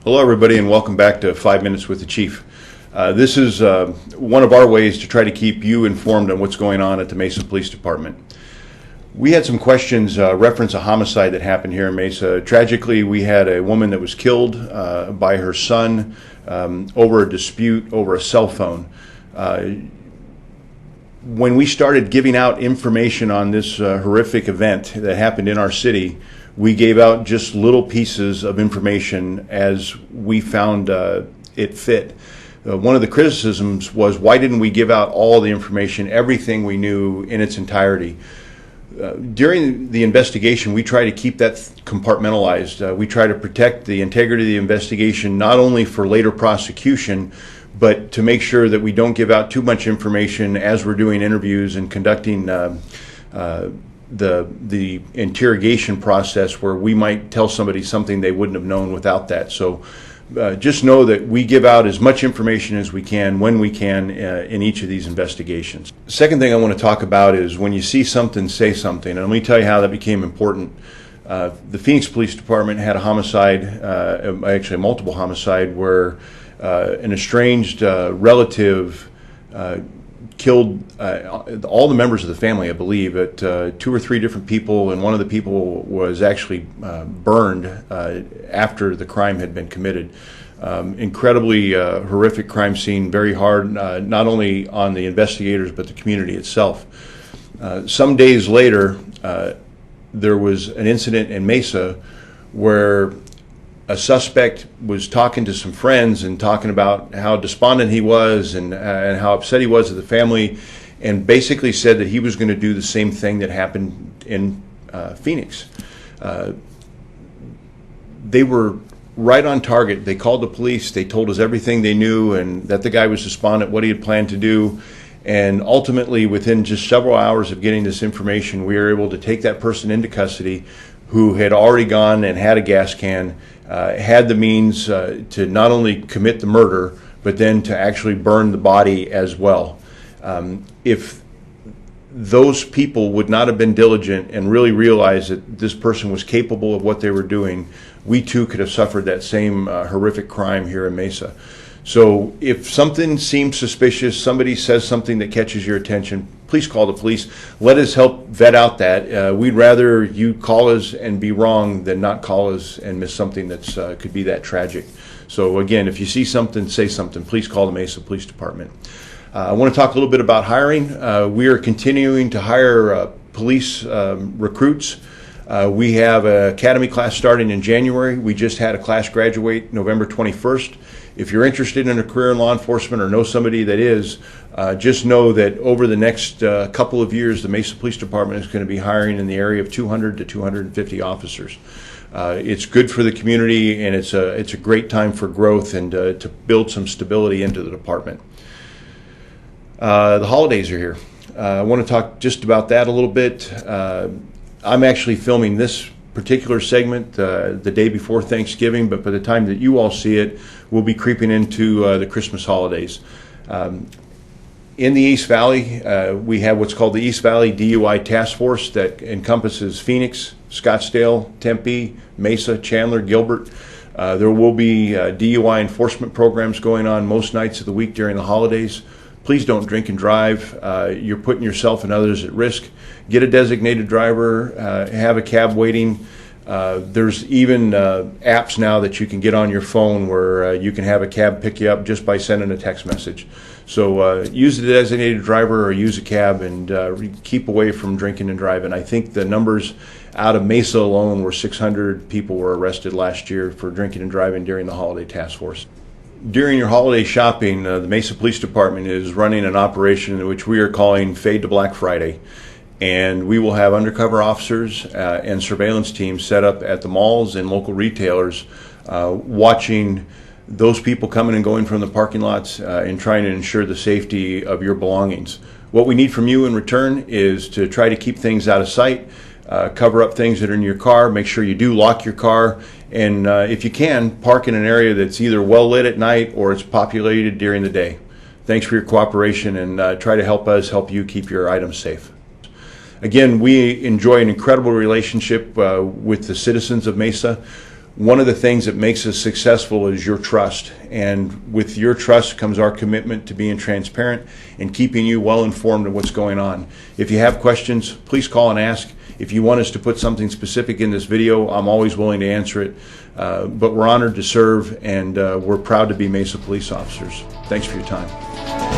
Hello everybody and welcome back to 5 Minutes with the Chief. This is one of our ways to try to keep you informed on what's going on at the Mesa Police Department. We had some questions reference a homicide that happened here in Mesa. Tragically, we had a woman that was killed by her son over a dispute over a cell phone. When we started giving out information on this horrific event that happened in our city, we gave out just little pieces of information as we found it fit. One of the criticisms was, why didn't we give out all the information, everything we knew in its entirety? During the investigation, we try to keep that compartmentalized. We try to protect the integrity of the investigation, not only for later prosecution, but to make sure that we don't give out too much information as we're doing interviews and conducting the interrogation process, where we might tell somebody something they wouldn't have known without that. So just know that we give out as much information as we can when we can in each of these investigations. The second thing I want to talk about is when you see something, say something. And let me tell you how that became important. The Phoenix Police Department had a homicide, actually a multiple homicide, where an estranged relative killed all the members of the family, I believe, at 2 or 3 different people, and one of the people was actually burned after the crime had been committed. Incredibly horrific crime scene, very hard, not only on the investigators but the community itself. Some days later, there was an incident in Mesa where a suspect was talking to some friends and talking about how despondent he was and how upset he was at the family, and basically said that he was going to do the same thing that happened in Phoenix. They were right on target. They called the police. They told us everything they knew and that the guy was despondent, what he had planned to do. And ultimately, within just several hours of getting this information, we were able to take that person into custody, who had already gone and had a gas can, had the means to not only commit the murder, but then to actually burn the body as well. If those people would not have been diligent and really realized that this person was capable of what they were doing, we too could have suffered that same horrific crime here in Mesa. So if something seems suspicious, somebody says something that catches your attention, please call the police. Let us help vet out that. We'd rather you call us and be wrong than not call us and miss something that's could be that tragic. So again, if you see something, say something. Please call the Mesa Police Department. I want to talk a little bit about hiring. We are continuing to hire police recruits. We have an academy class starting in January. We just had a class graduate November 21st. If you're interested in a career in law enforcement or know somebody that is, just know that over the next couple of years, the Mesa Police Department is going to be hiring in the area of 200 to 250 officers. It's good for the community, and it's a great time for growth and to build some stability into the department. The holidays are here. I want to talk just about that a little bit. I'm actually filming this particular segment the day before Thanksgiving, but by the time that you all see it, we'll be creeping into the Christmas holidays. In the East Valley, we have what's called the East Valley DUI Task Force that encompasses Phoenix, Scottsdale, Tempe, Mesa, Chandler, Gilbert. There will be DUI enforcement programs going on most nights of the week during the holidays. Please don't drink and drive. You're putting yourself and others at risk. Get a designated driver, have a cab waiting. There's even apps now that you can get on your phone where you can have a cab pick you up just by sending a text message. So use the designated driver or use a cab, and keep away from drinking and driving. I think the numbers out of Mesa alone were 600 people were arrested last year for drinking and driving during the holiday task force. During your holiday shopping, the Mesa Police Department is running an operation which we are calling Fade to Black Friday. And we will have undercover officers and surveillance teams set up at the malls and local retailers watching those people coming and going from the parking lots and trying to ensure the safety of your belongings. What we need from you in return is to try to keep things out of sight, cover up things that are in your car, make sure you do lock your car, and if you can, park in an area that's either well lit at night or it's populated during the day. Thanks for your cooperation, and try to help us help you keep your items safe. Again, we enjoy an incredible relationship with the citizens of Mesa. one of the things that makes us successful is your trust. And with your trust comes our commitment to being transparent and keeping you well informed of what's going on. If you have questions, please call and ask. If you want us to put something specific in this video, I'm always willing to answer it. But we're honored to serve, and we're proud to be Mesa police officers. Thanks for your time.